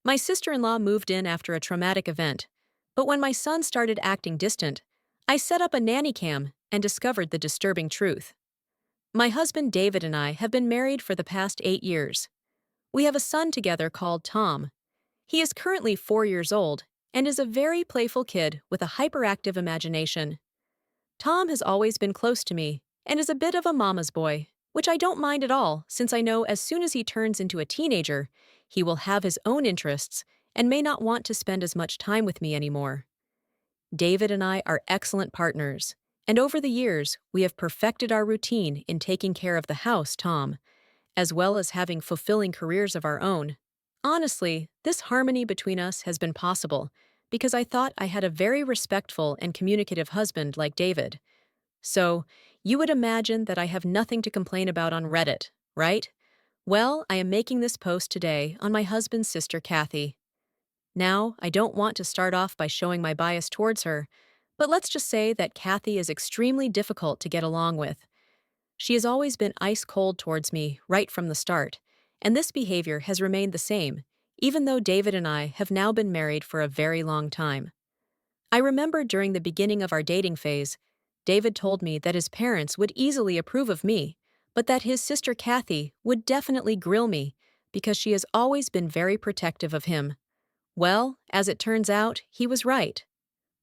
My sister-in-law moved in after a traumatic event, but when my son started acting distant, I set up a nanny cam and discovered the disturbing truth. My husband David and I have been married for the past 8 years. We have a son together called Tom. He is currently 4 years old and is a very playful kid with a hyperactive imagination. Tom has always been close to me and is a bit of a mama's boy, which I don't mind at all since I know as soon as he turns into a teenager, he will have his own interests and may not want to spend as much time with me anymore. David and I are excellent partners, and over the years, we have perfected our routine in taking care of the house, Tom, as well as having fulfilling careers of our own. Honestly, this harmony between us has been possible because I thought I had a very respectful and communicative husband like David. So, you would imagine that I have nothing to complain about on Reddit, right? Well, I am making this post today on my husband's sister Kathy. Now, I don't want to start off by showing my bias towards her, but let's just say that Kathy is extremely difficult to get along with. She has always been ice cold towards me right from the start, and this behavior has remained the same, even though David and I have now been married for a very long time. I remember during the beginning of our dating phase, David told me that his parents would easily approve of me, but that his sister Kathy would definitely grill me because she has always been very protective of him. Well, as it turns out, he was right.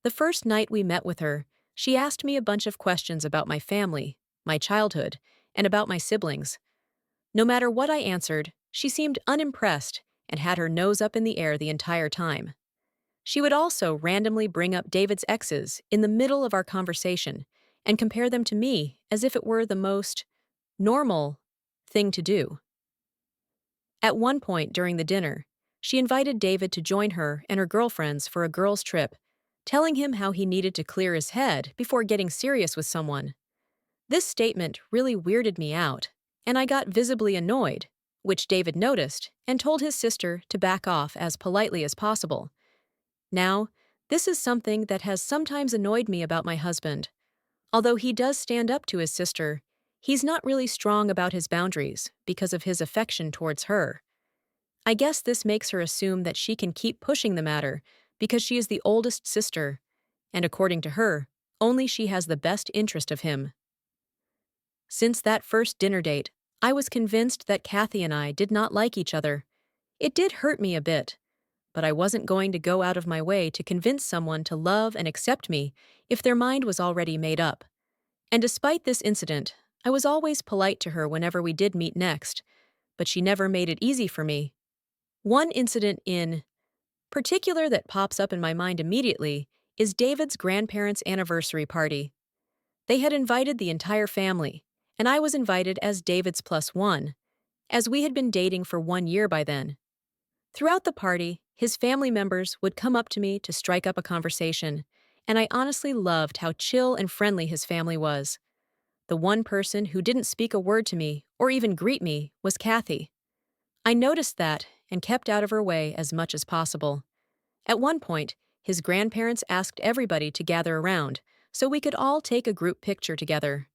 The first night we met with her, she asked me a bunch of questions about my family, my childhood, and about my siblings. No matter what I answered, she seemed unimpressed and had her nose up in the air the entire time. She would also randomly bring up David's exes in the middle of our conversation and compare them to me as if it were the most normal thing to do. At one point during the dinner, she invited David to join her and her girlfriends for a girls' trip, telling him how he needed to clear his head before getting serious with someone. This statement really weirded me out, and I got visibly annoyed, which David noticed and told his sister to back off as politely as possible. Now, this is something that has sometimes annoyed me about my husband. Although he does stand up to his sister, he's not really strong about his boundaries because of his affection towards her. I guess this makes her assume that she can keep pushing the matter because she is the oldest sister, and according to her, only she has the best interest of him. Since that first dinner date, I was convinced that Kathy and I did not like each other. It did hurt me a bit, but I wasn't going to go out of my way to convince someone to love and accept me if their mind was already made up. And despite this incident, I was always polite to her whenever we did meet next, but she never made it easy for me. One incident in particular that pops up in my mind immediately is David's grandparents' anniversary party. They had invited the entire family, and I was invited as David's plus one, as we had been dating for 1 year by then. Throughout the party, his family members would come up to me to strike up a conversation, and I honestly loved how chill and friendly his family was. The one person who didn't speak a word to me or even greet me was Kathy. I noticed that and kept out of her way as much as possible. At one point, his grandparents asked everybody to gather around so we could all take a group picture together.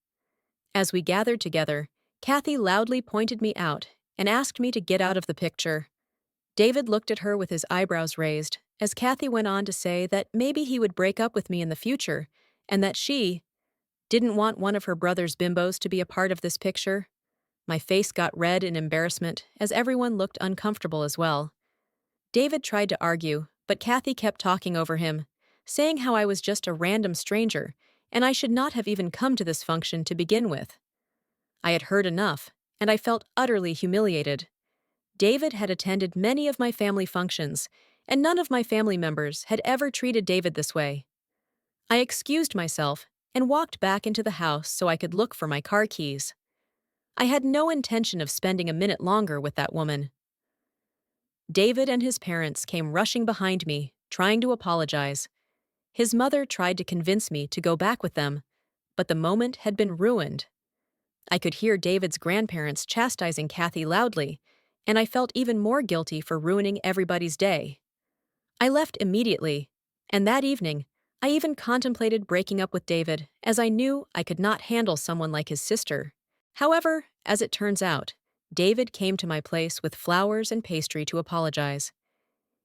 As we gathered together, Kathy loudly pointed me out and asked me to get out of the picture. David looked at her with his eyebrows raised as Kathy went on to say that maybe he would break up with me in the future and that she didn't want one of her brother's bimbos to be a part of this picture. My face got red in embarrassment as everyone looked uncomfortable as well. David tried to argue, but Kathy kept talking over him, saying how I was just a random stranger and I should not have even come to this function to begin with. I had heard enough, and I felt utterly humiliated. David had attended many of my family functions, and none of my family members had ever treated David this way. I excused myself and walked back into the house so I could look for my car keys. I had no intention of spending a minute longer with that woman. David and his parents came rushing behind me, trying to apologize. His mother tried to convince me to go back with them, but the moment had been ruined. I could hear David's grandparents chastising Kathy loudly, and I felt even more guilty for ruining everybody's day. I left immediately, and that evening, I even contemplated breaking up with David as I knew I could not handle someone like his sister. However, as it turns out, David came to my place with flowers and pastry to apologize.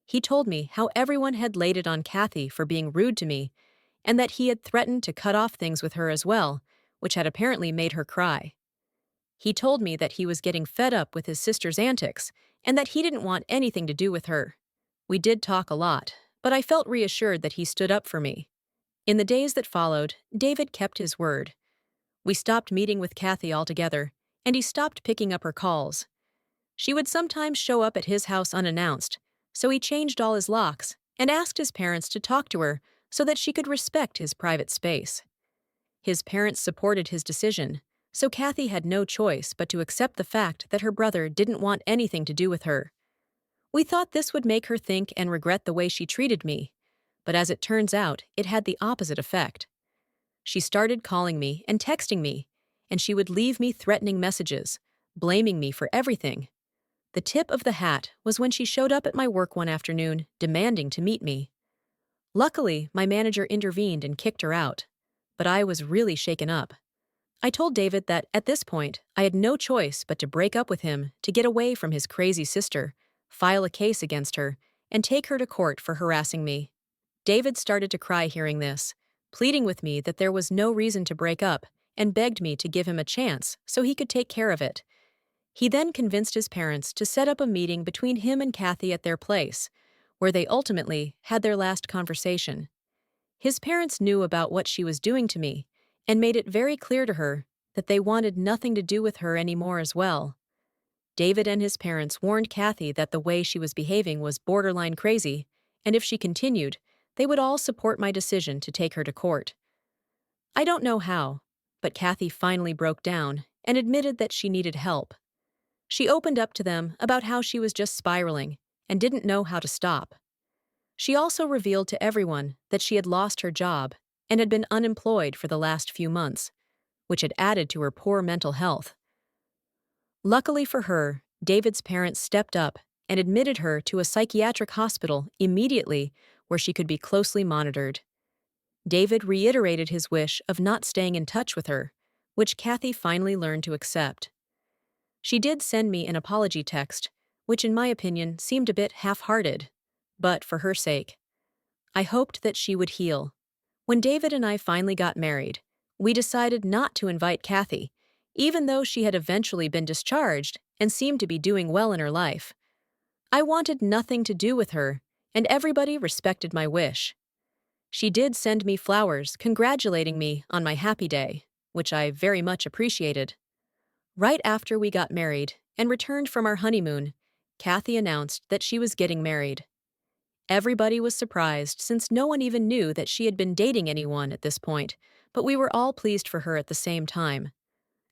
He told me how everyone had laid it on Kathy for being rude to me, and that he had threatened to cut off things with her as well, which had apparently made her cry. He told me that he was getting fed up with his sister's antics, and that he didn't want anything to do with her. We did talk a lot, but I felt reassured that he stood up for me. In the days that followed, David kept his word. We stopped meeting with Kathy altogether, and he stopped picking up her calls. She would sometimes show up at his house unannounced, so he changed all his locks and asked his parents to talk to her so that she could respect his private space. His parents supported his decision, so Kathy had no choice but to accept the fact that her brother didn't want anything to do with her. We thought this would make her think and regret the way she treated me, but as it turns out, it had the opposite effect. She started calling me and texting me, and she would leave me threatening messages, blaming me for everything. The tip of the hat was when she showed up at my work one afternoon, demanding to meet me. Luckily, my manager intervened and kicked her out, but I was really shaken up. I told David that, at this point, I had no choice but to break up with him to get away from his crazy sister, file a case against her, and take her to court for harassing me. David started to cry hearing this, pleading with me that there was no reason to break up, and begged me to give him a chance so he could take care of it. He then convinced his parents to set up a meeting between him and Kathy at their place, where they ultimately had their last conversation. His parents knew about what she was doing to me, and made it very clear to her that they wanted nothing to do with her anymore as well. David and his parents warned Kathy that the way she was behaving was borderline crazy, and if she continued, they would all support my decision to take her to court. I don't know how, but Kathy finally broke down and admitted that she needed help. She opened up to them about how she was just spiraling and didn't know how to stop. She also revealed to everyone that she had lost her job and had been unemployed for the last few months, which had added to her poor mental health. Luckily for her, David's parents stepped up and admitted her to a psychiatric hospital immediately where she could be closely monitored. David reiterated his wish of not staying in touch with her, which Kathy finally learned to accept. She did send me an apology text, which in my opinion seemed a bit half-hearted, but for her sake. I hoped that she would heal. When David and I finally got married, we decided not to invite Kathy, even though she had eventually been discharged and seemed to be doing well in her life. I wanted nothing to do with her, and everybody respected my wish. She did send me flowers congratulating me on my happy day, which I very much appreciated. Right after we got married and returned from our honeymoon, Kathy announced that she was getting married. Everybody was surprised since no one even knew that she had been dating anyone at this point, but we were all pleased for her at the same time.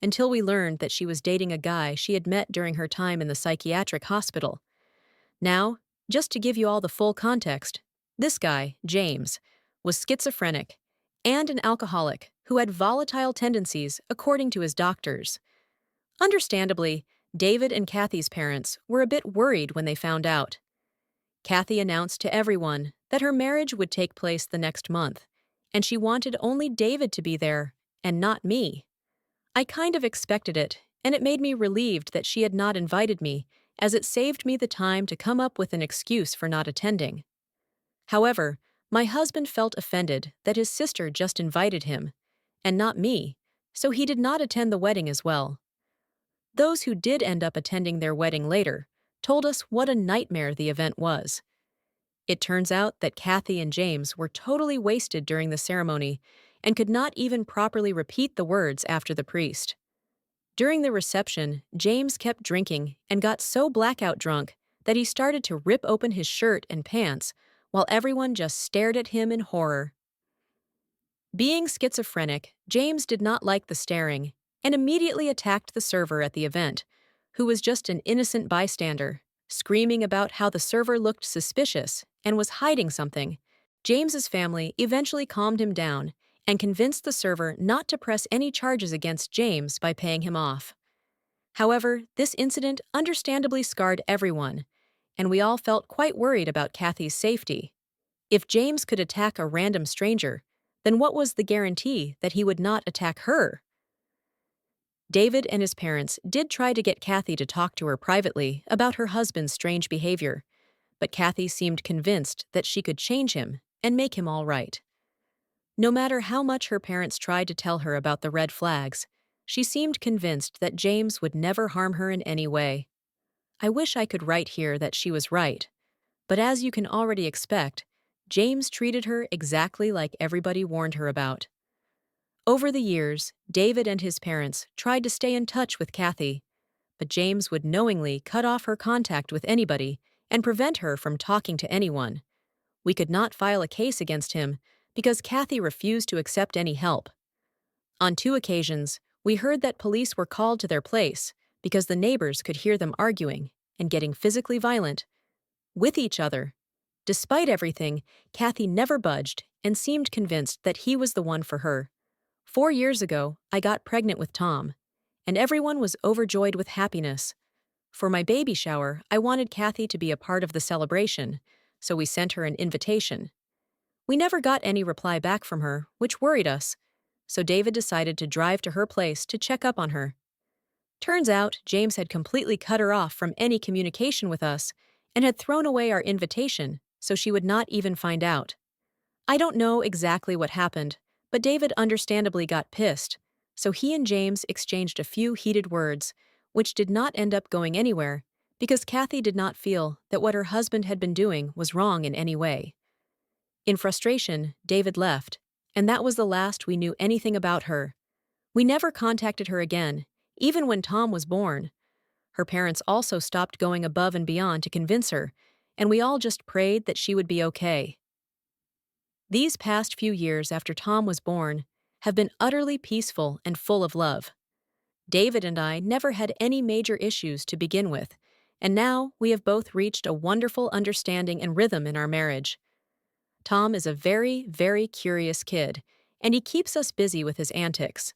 Until we learned that she was dating a guy she had met during her time in the psychiatric hospital. Now, just to give you all the full context, this guy, James, was schizophrenic and an alcoholic who had volatile tendencies according to his doctors. Understandably, David and Kathy's parents were a bit worried when they found out. Kathy announced to everyone that her marriage would take place the next month, and she wanted only David to be there, and not me. I kind of expected it, and it made me relieved that she had not invited me, as it saved me the time to come up with an excuse for not attending. However, my husband felt offended that his sister just invited him, and not me, so he did not attend the wedding as well. Those who did end up attending their wedding later told us what a nightmare the event was. It turns out that Kathy and James were totally wasted during the ceremony and could not even properly repeat the words after the priest. During the reception, James kept drinking and got so blackout drunk that he started to rip open his shirt and pants while everyone just stared at him in horror. Being schizophrenic, James did not like the staring and immediately attacked the server at the event, who was just an innocent bystander, screaming about how the server looked suspicious and was hiding something. James's family eventually calmed him down and convinced the server not to press any charges against James by paying him off. However, this incident understandably scarred everyone, and we all felt quite worried about Kathy's safety. If James could attack a random stranger, then what was the guarantee that he would not attack her? David and his parents did try to get Kathy to talk to her privately about her husband's strange behavior, but Kathy seemed convinced that she could change him and make him all right. No matter how much her parents tried to tell her about the red flags, she seemed convinced that James would never harm her in any way. I wish I could write here that she was right, but as you can already expect, James treated her exactly like everybody warned her about. Over the years, David and his parents tried to stay in touch with Kathy, but James would knowingly cut off her contact with anybody and prevent her from talking to anyone. We could not file a case against him because Kathy refused to accept any help. On 2 occasions, we heard that police were called to their place because the neighbors could hear them arguing and getting physically violent with each other. Despite everything, Kathy never budged and seemed convinced that he was the one for her. 4 years ago, I got pregnant with Tom, and everyone was overjoyed with happiness. For my baby shower, I wanted Kathy to be a part of the celebration, so we sent her an invitation. We never got any reply back from her, which worried us, so David decided to drive to her place to check up on her. Turns out, James had completely cut her off from any communication with us and had thrown away our invitation, so she would not even find out. I don't know exactly what happened, but David understandably got pissed, so he and James exchanged a few heated words, which did not end up going anywhere, because Kathy did not feel that what her husband had been doing was wrong in any way. In frustration, David left, and that was the last we knew anything about her. We never contacted her again, even when Tom was born. Her parents also stopped going above and beyond to convince her, and we all just prayed that she would be okay. These past few years after Tom was born have been utterly peaceful and full of love. David and I never had any major issues to begin with, and now we have both reached a wonderful understanding and rhythm in our marriage. Tom is a very, very curious kid, and he keeps us busy with his antics.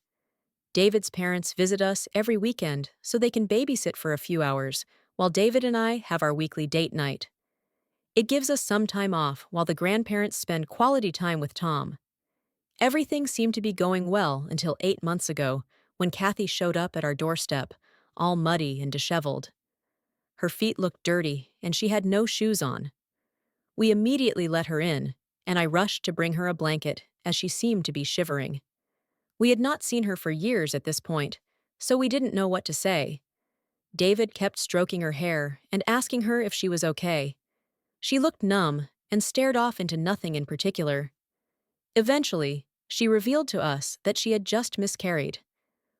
David's parents visit us every weekend so they can babysit for a few hours, while David and I have our weekly date night. It gives us some time off while the grandparents spend quality time with Tom. Everything seemed to be going well until 8 months ago, when Kathy showed up at our doorstep, all muddy and disheveled. Her feet looked dirty, and she had no shoes on. We immediately let her in, and I rushed to bring her a blanket, as she seemed to be shivering. We had not seen her for years at this point, so we didn't know what to say. David kept stroking her hair and asking her if she was okay. She looked numb and stared off into nothing in particular. Eventually, she revealed to us that she had just miscarried.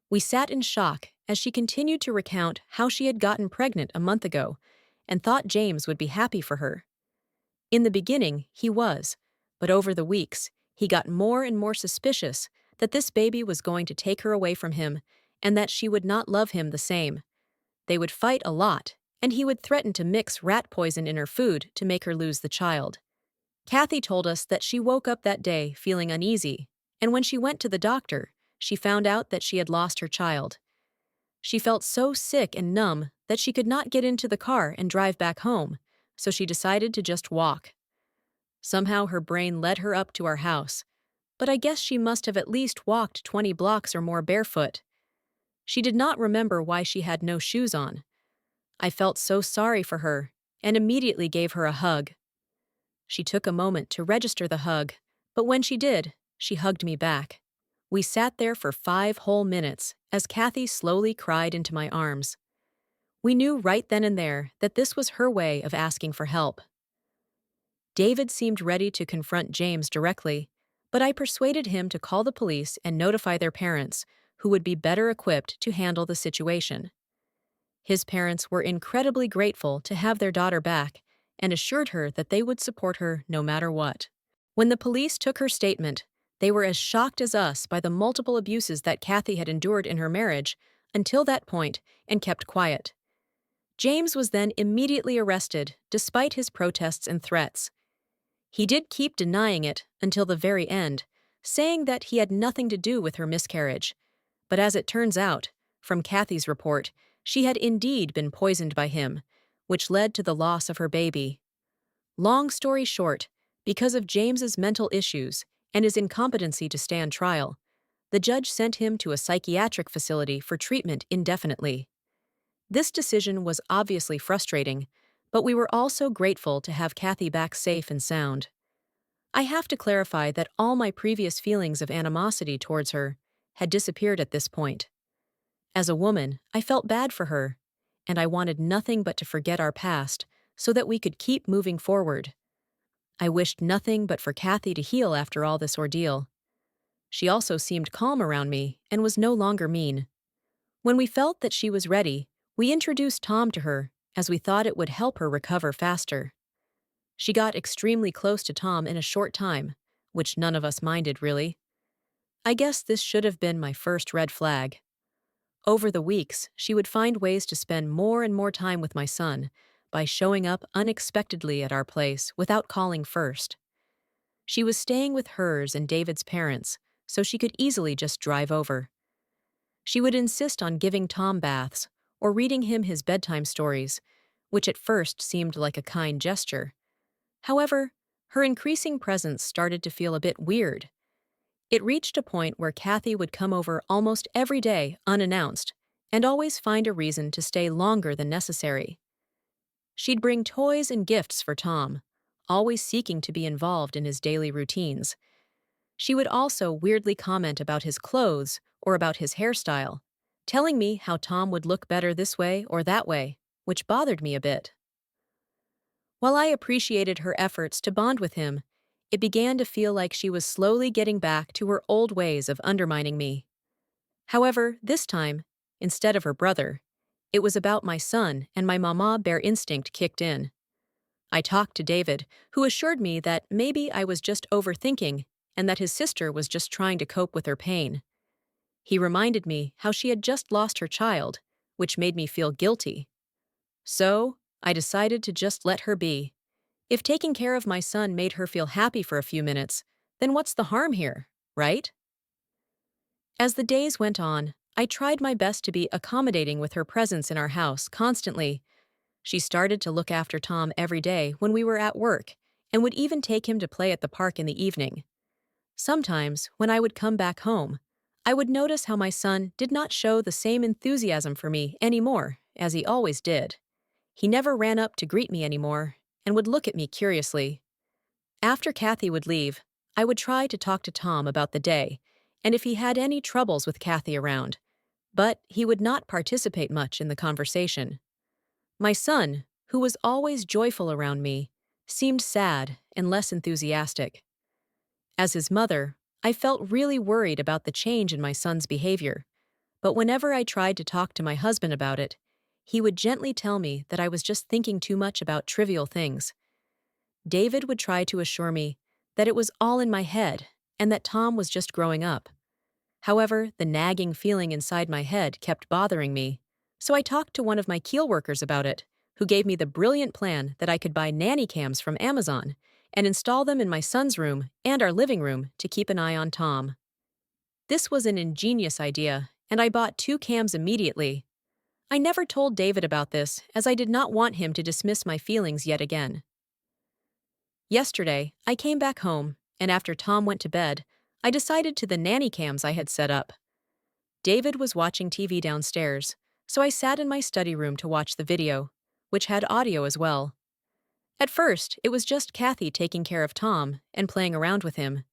We sat in shock as she continued to recount how she had gotten pregnant a month ago and thought James would be happy for her. In the beginning, he was, but over the weeks, he got more and more suspicious that this baby was going to take her away from him and that she would not love him the same. They would fight a lot, and he would threaten to mix rat poison in her food to make her lose the child. Kathy told us that she woke up that day feeling uneasy, and when she went to the doctor, she found out that she had lost her child. She felt so sick and numb that she could not get into the car and drive back home, so she decided to just walk. Somehow her brain led her up to our house, but I guess she must have at least walked 20 blocks or more barefoot. She did not remember why she had no shoes on. I felt so sorry for her and immediately gave her a hug. She took a moment to register the hug, but when she did, she hugged me back. We sat there for 5 whole minutes as Kathy slowly cried into my arms. We knew right then and there that this was her way of asking for help. David seemed ready to confront James directly, but I persuaded him to call the police and notify their parents, who would be better equipped to handle the situation. His parents were incredibly grateful to have their daughter back and assured her that they would support her no matter what. When the police took her statement, they were as shocked as us by the multiple abuses that Kathy had endured in her marriage until that point and kept quiet. James was then immediately arrested, despite his protests and threats. He did keep denying it until the very end, saying that he had nothing to do with her miscarriage. But as it turns out, from Kathy's report, she had indeed been poisoned by him, which led to the loss of her baby. Long story short, because of James's mental issues and his incompetency to stand trial, the judge sent him to a psychiatric facility for treatment indefinitely. This decision was obviously frustrating, but we were also grateful to have Kathy back safe and sound. I have to clarify that all my previous feelings of animosity towards her had disappeared at this point. As a woman, I felt bad for her, and I wanted nothing but to forget our past so that we could keep moving forward. I wished nothing but for Kathy to heal after all this ordeal. She also seemed calm around me and was no longer mean. When we felt that she was ready, we introduced Tom to her, as we thought it would help her recover faster. She got extremely close to Tom in a short time, which none of us minded really. I guess this should have been my first red flag. Over the weeks, she would find ways to spend more and more time with my son by showing up unexpectedly at our place without calling first. She was staying with hers and David's parents, so she could easily just drive over. She would insist on giving Tom baths or reading him his bedtime stories, which at first seemed like a kind gesture. However, her increasing presence started to feel a bit weird. It reached a point where Kathy would come over almost every day unannounced and always find a reason to stay longer than necessary. She'd bring toys and gifts for Tom, always seeking to be involved in his daily routines. She would also weirdly comment about his clothes or about his hairstyle, telling me how Tom would look better this way or that way, which bothered me a bit. While I appreciated her efforts to bond with him, it began to feel like she was slowly getting back to her old ways of undermining me. However, this time, instead of her brother, it was about my son, and my mama bear instinct kicked in. I talked to David, who assured me that maybe I was just overthinking and that his sister was just trying to cope with her pain. He reminded me how she had just lost her child, which made me feel guilty. So, I decided to just let her be. If taking care of my son made her feel happy for a few minutes, then what's the harm here, right? As the days went on, I tried my best to be accommodating with her presence in our house constantly. She started to look after Tom every day when we were at work and would even take him to play at the park in the evening. Sometimes, when I would come back home, I would notice how my son did not show the same enthusiasm for me anymore as he always did. He never ran up to greet me anymore and would look at me curiously. After Kathy would leave, I would try to talk to Tom about the day and if he had any troubles with Kathy around, but he would not participate much in the conversation. My son, who was always joyful around me, seemed sad and less enthusiastic. As his mother, I felt really worried about the change in my son's behavior, but whenever I tried to talk to my husband about it, he would gently tell me that I was just thinking too much about trivial things. David would try to assure me that it was all in my head and that Tom was just growing up. However, the nagging feeling inside my head kept bothering me, so I talked to one of my keel workers about it, who gave me the brilliant plan that I could buy nanny cams from Amazon and install them in my son's room and our living room to keep an eye on Tom. This was an ingenious idea, and I bought 2 cams immediately. I never told David about this, as I did not want him to dismiss my feelings yet again. Yesterday, I came back home, and after Tom went to bed, I decided to the nanny cams I had set up. David was watching TV downstairs, so I sat in my study room to watch the video, which had audio as well. At first, it was just Kathy taking care of Tom and playing around with him.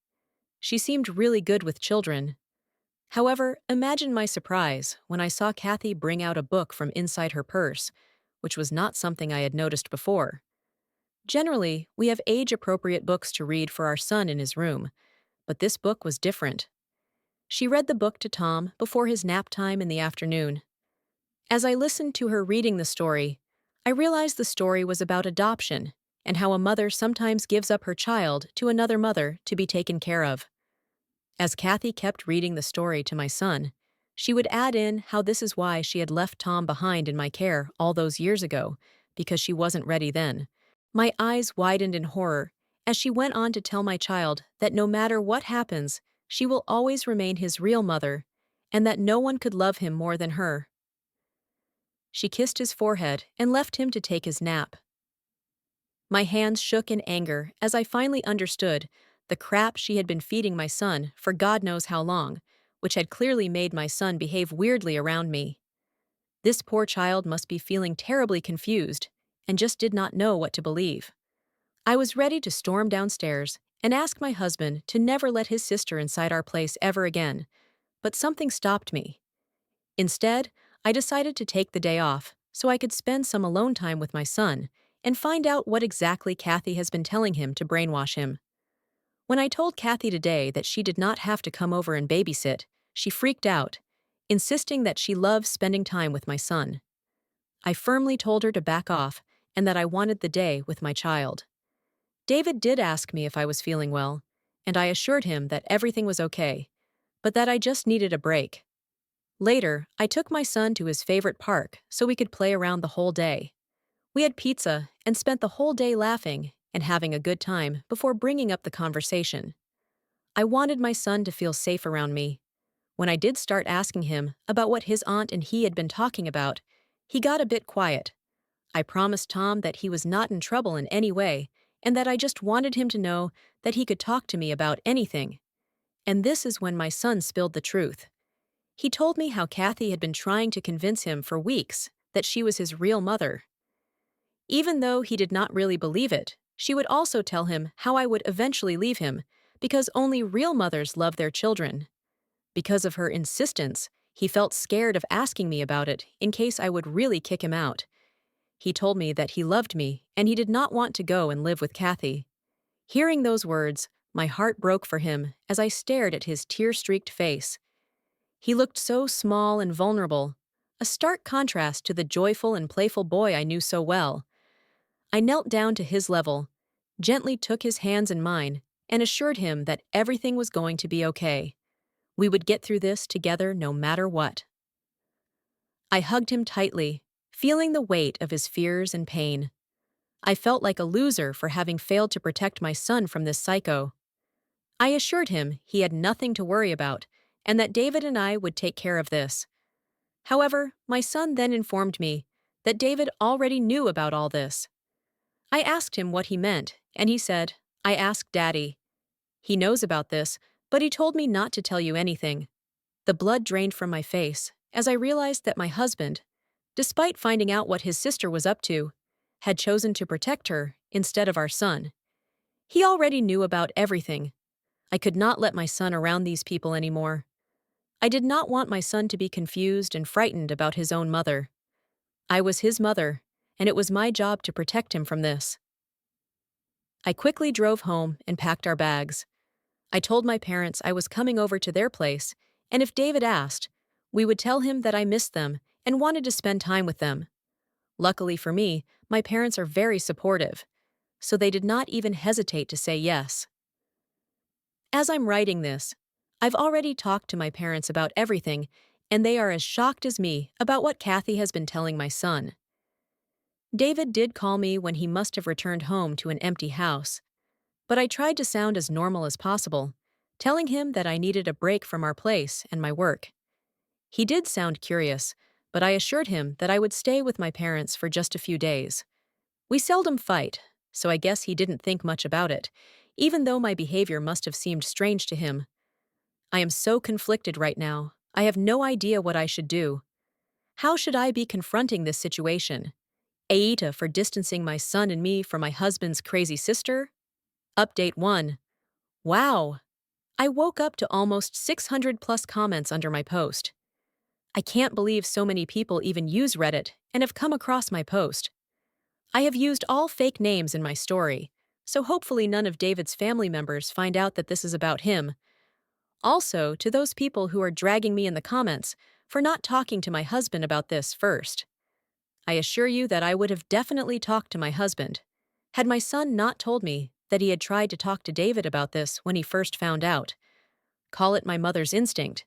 She seemed really good with children. However, imagine my surprise when I saw Kathy bring out a book from inside her purse, which was not something I had noticed before. Generally, we have age-appropriate books to read for our son in his room, but this book was different. She read the book to Tom before his nap time in the afternoon. As I listened to her reading the story, I realized the story was about adoption and how a mother sometimes gives up her child to another mother to be taken care of. As Kathy kept reading the story to my son, she would add in how this is why she had left Tom behind in my care all those years ago, because she wasn't ready then. My eyes widened in horror as she went on to tell my child that no matter what happens, she will always remain his real mother, and that no one could love him more than her. She kissed his forehead and left him to take his nap. My hands shook in anger as I finally understood the crap she had been feeding my son for God knows how long, which had clearly made my son behave weirdly around me. This poor child must be feeling terribly confused and just did not know what to believe. I was ready to storm downstairs and ask my husband to never let his sister inside our place ever again, but something stopped me. Instead, I decided to take the day off so I could spend some alone time with my son and find out what exactly Kathy has been telling him to brainwash him. When I told Kathy today that she did not have to come over and babysit, she freaked out, insisting that she loves spending time with my son. I firmly told her to back off and that I wanted the day with my child. David did ask me if I was feeling well, and I assured him that everything was okay, but that I just needed a break. Later, I took my son to his favorite park so we could play around the whole day. We had pizza and spent the whole day laughing and having a good time before bringing up the conversation. I wanted my son to feel safe around me. When I did start asking him about what his aunt and he had been talking about, he got a bit quiet. I promised Tom that he was not in trouble in any way and that I just wanted him to know that he could talk to me about anything. And this is when my son spilled the truth. He told me how Kathy had been trying to convince him for weeks that she was his real mother. Even though he did not really believe it, she would also tell him how I would eventually leave him because only real mothers love their children. Because of her insistence, he felt scared of asking me about it in case I would really kick him out. He told me that he loved me and he did not want to go and live with Kathy. Hearing those words, my heart broke for him as I stared at his tear-streaked face. He looked so small and vulnerable, a stark contrast to the joyful and playful boy I knew so well. I knelt down to his level, gently took his hands in mine, and assured him that everything was going to be okay. We would get through this together no matter what. I hugged him tightly, feeling the weight of his fears and pain. I felt like a loser for having failed to protect my son from this psycho. I assured him he had nothing to worry about, and that David and I would take care of this. However, my son then informed me that David already knew about all this. I asked him what he meant, and he said, "I asked Daddy. He knows about this, but he told me not to tell you anything." The blood drained from my face as I realized that my husband, despite finding out what his sister was up to, had chosen to protect her instead of our son. He already knew about everything. I could not let my son around these people anymore. I did not want my son to be confused and frightened about his own mother. I was his mother, and it was my job to protect him from this. I quickly drove home and packed our bags. I told my parents I was coming over to their place, and if David asked, we would tell him that I missed them and wanted to spend time with them. Luckily for me, my parents are very supportive, so they did not even hesitate to say yes. As I'm writing this, I've already talked to my parents about everything, and they are as shocked as me about what Kathy has been telling my son. David did call me when he must have returned home to an empty house, but I tried to sound as normal as possible, telling him that I needed a break from our place and my work. He did sound curious, but I assured him that I would stay with my parents for just a few days. We seldom fight, so I guess he didn't think much about it, even though my behavior must have seemed strange to him. I am so conflicted right now. I have no idea what I should do. How should I be confronting this situation? Aita for distancing my son and me from my husband's crazy sister? Update 1. Wow! I woke up to almost 600 plus comments under my post. I can't believe so many people even use Reddit and have come across my post. I have used all fake names in my story, so hopefully none of David's family members find out that this is about him. Also, to those people who are dragging me in the comments for not talking to my husband about this first. I assure you that I would have definitely talked to my husband, had my son not told me that he had tried to talk to David about this when he first found out. Call it my mother's instinct,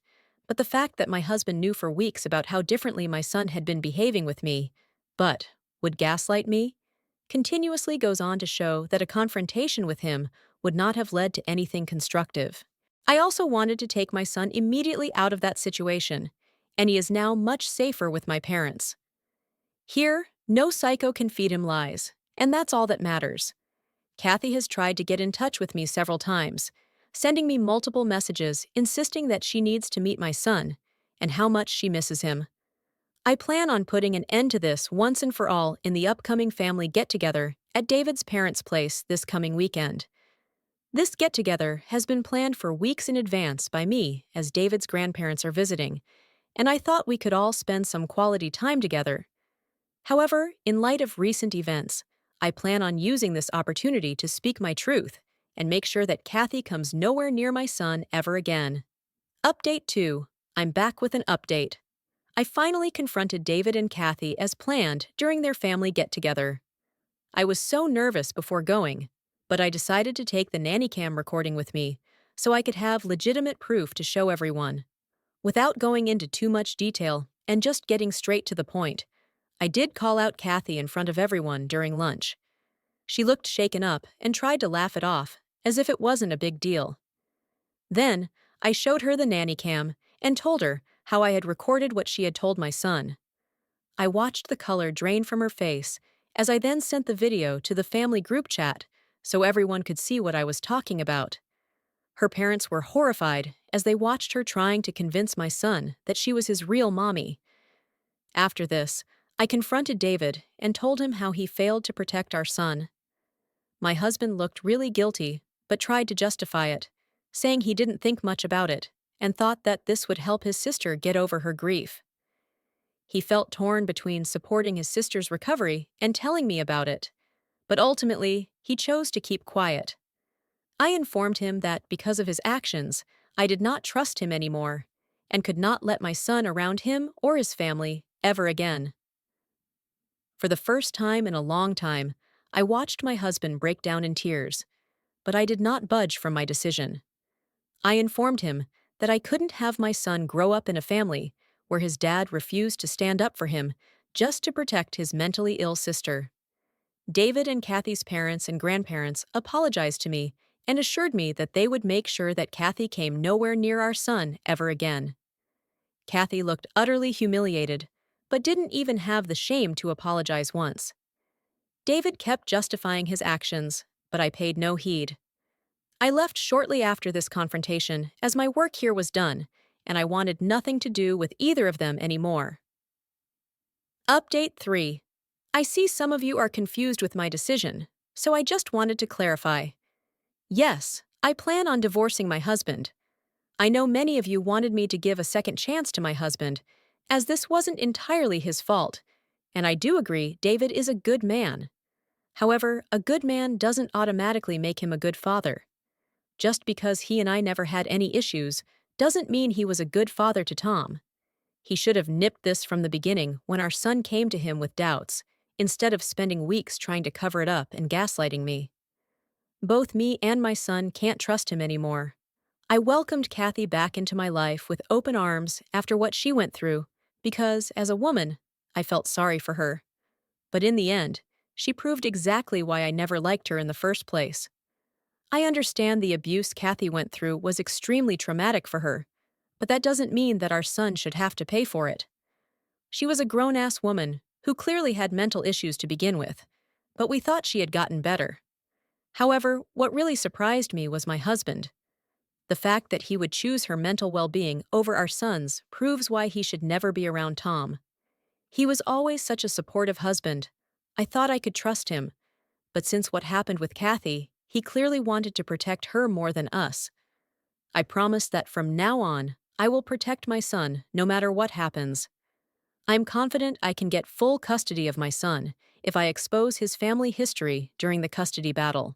but the fact that my husband knew for weeks about how differently my son had been behaving with me, but would gaslight me, continuously goes on to show that a confrontation with him would not have led to anything constructive. I also wanted to take my son immediately out of that situation, and he is now much safer with my parents. Here, no psycho can feed him lies, and that's all that matters. Kathy has tried to get in touch with me several times, sending me multiple messages insisting that she needs to meet my son and how much she misses him. I plan on putting an end to this once and for all in the upcoming family get-together at David's parents' place this coming weekend. This get-together has been planned for weeks in advance by me as David's grandparents are visiting, and I thought we could all spend some quality time together. However, in light of recent events, I plan on using this opportunity to speak my truth and make sure that Kathy comes nowhere near my son ever again. Update 2. I'm back with an update. I finally confronted David and Kathy as planned during their family get-together. I was so nervous before going, but I decided to take the nanny cam recording with me so I could have legitimate proof to show everyone. Without going into too much detail and just getting straight to the point, I did call out Kathy in front of everyone during lunch. She looked shaken up and tried to laugh it off, as if it wasn't a big deal. Then, I showed her the nanny cam and told her how I had recorded what she had told my son. I watched the color drain from her face as I then sent the video to the family group chat so everyone could see what I was talking about. Her parents were horrified as they watched her trying to convince my son that she was his real mommy. After this, I confronted David and told him how he failed to protect our son. My husband looked really guilty, but tried to justify it, saying he didn't think much about it and thought that this would help his sister get over her grief. He felt torn between supporting his sister's recovery and telling me about it, but ultimately, he chose to keep quiet. I informed him that because of his actions, I did not trust him anymore and could not let my son around him or his family ever again. For the first time in a long time, I watched my husband break down in tears, but I did not budge from my decision. I informed him that I couldn't have my son grow up in a family where his dad refused to stand up for him just to protect his mentally ill sister. David and Kathy's parents and grandparents apologized to me and assured me that they would make sure that Kathy came nowhere near our son ever again. Kathy looked utterly humiliated, but didn't even have the shame to apologize once. David kept justifying his actions, but I paid no heed. I left shortly after this confrontation as my work here was done, and I wanted nothing to do with either of them anymore. Update 3. I see some of you are confused with my decision, so I just wanted to clarify. Yes, I plan on divorcing my husband. I know many of you wanted me to give a second chance to my husband, as this wasn't entirely his fault, and I do agree David is a good man. However, a good man doesn't automatically make him a good father. Just because he and I never had any issues doesn't mean he was a good father to Tom. He should have nipped this from the beginning when our son came to him with doubts, instead of spending weeks trying to cover it up and gaslighting me. Both me and my son can't trust him anymore. I welcomed Kathy back into my life with open arms after what she went through, because, as a woman, I felt sorry for her. But in the end, she proved exactly why I never liked her in the first place. I understand the abuse Kathy went through was extremely traumatic for her, but that doesn't mean that our son should have to pay for it. She was a grown-ass woman who clearly had mental issues to begin with, but we thought she had gotten better. However, what really surprised me was my husband. The fact that he would choose her mental well-being over our son's proves why he should never be around Tom. He was always such a supportive husband. I thought I could trust him, but since what happened with Kathy, he clearly wanted to protect her more than us. I promised that from now on, I will protect my son no matter what happens. I'm confident I can get full custody of my son if I expose his family history during the custody battle.